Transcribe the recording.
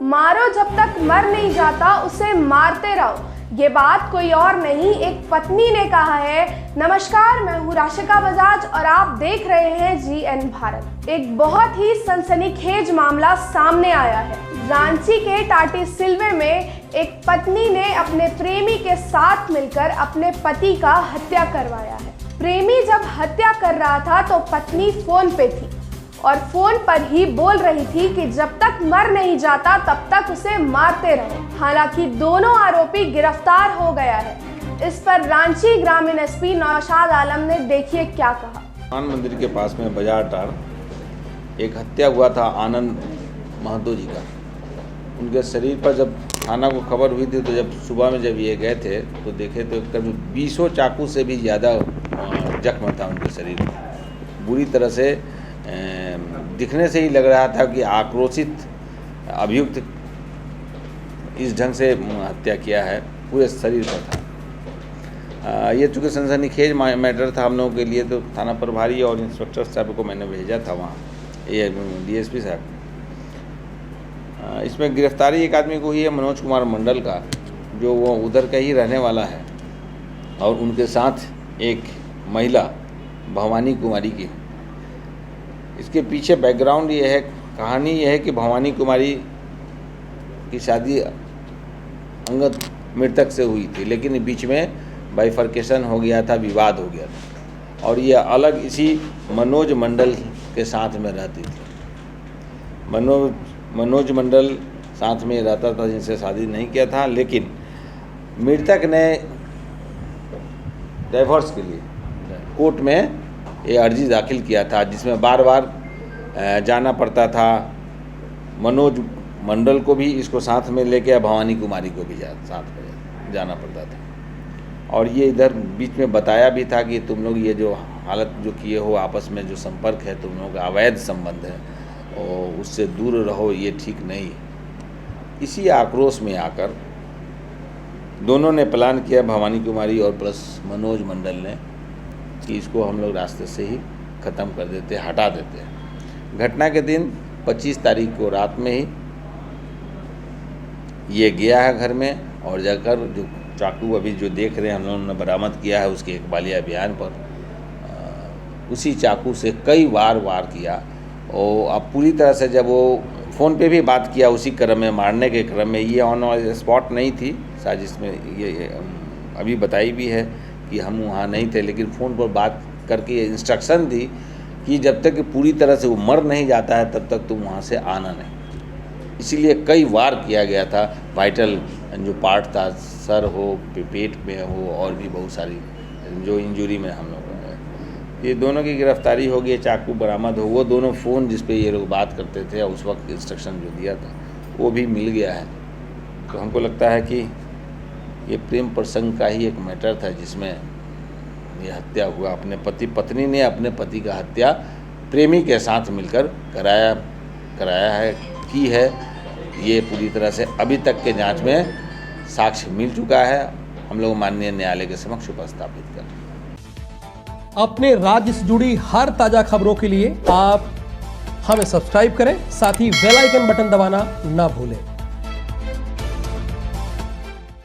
मारो जब तक मर नहीं जाता उसे मारते रहो। ये बात कोई और नहीं, एक पत्नी ने कहा है। नमस्कार, मैं हूँ राशिका बजाज और आप देख रहे हैं GN भारत। एक बहुत ही सनसनीखेज मामला सामने आया है। रांची के टाटी सिलवे में एक पत्नी ने अपने प्रेमी के साथ मिलकर अपने पति का हत्या करवाया है। प्रेमी जब हत्या कर रहा था तो पत्नी फोन पे थी और फोन पर ही बोल रही थी कि जब तक मर नहीं जाता तब तक उसे मारते रहो। हालांकि दोनों आरोपी गिरफ्तार हो गया है। इस पर रांची ग्रामीण SP नौशाद आलम ने देखिए क्या कहा। हनुमान मंदिर के पास में बाजार टार एक हत्या हुआ था आनंद महतो जी का। उनके शरीर पर जब थाना को खबर हुई थी तो जब सुबह में जब ये गए थे तो देखे तो करीब 20 चाकू से भी ज़्यादा जख्म था उनके शरीर में। बुरी तरह से दिखने से ही लग रहा था कि आक्रोशित अभियुक्त इस ढंग से हत्या किया है, पूरे शरीर पर था। ये चूँकि सनसनीखेज मैटर था हम लोगों के लिए, तो थाना प्रभारी और इंस्पेक्टर साहब को मैंने भेजा था वहाँ, ये DSP साहब। इसमें गिरफ्तारी एक आदमी को हुई है, मनोज कुमार मंडल का, जो वो उधर का ही रहने वाला है, और उनके साथ एक महिला भवानी कुमारी की। इसके पीछे बैकग्राउंड ये है, कहानी ये है कि भवानी कुमारी की शादी अंगद मृतक से हुई थी, लेकिन बीच में बाइफर्केशन हो गया था, विवाद हो गया था, और ये अलग इसी मनोज मंडल के साथ में रहती थी। मनोज मंडल साथ में रहता था, जिनसे शादी नहीं किया था, लेकिन मृतक ने डाइवोर्स के लिए कोर्ट में ये अर्जी दाखिल किया था, जिसमें बार बार जाना पड़ता था। मनोज मंडल को भी इसको साथ में लेके, भवानी कुमारी को भी साथ में जाना पड़ता था। और ये इधर बीच में बताया भी था कि तुम लोग ये जो हालत जो किए हो, आपस में जो संपर्क है, तुम लोगों का अवैध संबंध है और उससे दूर रहो, ये ठीक नहीं। इसी आक्रोश में आकर दोनों ने प्लान किया, भवानी कुमारी और प्लस मनोज मंडल ने, कि इसको हम लोग रास्ते से ही ख़त्म कर देते, हटा देते हैं। घटना के दिन 25 तारीख को रात में ही ये गया है घर में, और जाकर जो चाकू अभी जो देख रहे हैं हम लोगों ने बरामद किया है उसके इकबालिया अभियान पर, उसी चाकू से कई बार वार किया। और अब पूरी तरह से जब वो फ़ोन पे भी बात किया उसी क्रम में, मारने के क्रम में, ये ऑन स्पॉट नहीं थी साजिश में, ये अभी बताई भी है कि हम वहाँ नहीं थे, लेकिन फ़ोन पर बात करके इंस्ट्रक्शन दी कि जब तक पूरी तरह से वो मर नहीं जाता है तब तक तुम वहाँ से आना नहीं। इसीलिए कई वार किया गया था। वाइटल जो पार्ट था, सर हो, पेट में हो, और भी बहुत सारी जो इंजरी में हम लोगों ने, ये दोनों की गिरफ्तारी हो गई, चाकू बरामद हो, वो दोनों फ़ोन जिस पे ये लोग बात करते थे उस वक्त इंस्ट्रक्शन जो दिया था वो भी मिल गया है। तो हमको लगता है कि ये प्रेम प्रसंग का ही एक मैटर था जिसमें ये हत्या हुआ। अपने पत्नी ने अपने पति का हत्या प्रेमी के साथ मिलकर कराया है, की है। ये पूरी तरह से अभी तक के जांच में साक्ष्य मिल चुका है, हम लोग माननीय न्यायालय के समक्ष उपस्थापित कर। अपने राज्य से जुड़ी हर ताजा खबरों के लिए आप हमें सब्सक्राइब करें, साथ ही बेल आइकन बटन दबाना ना भूलें।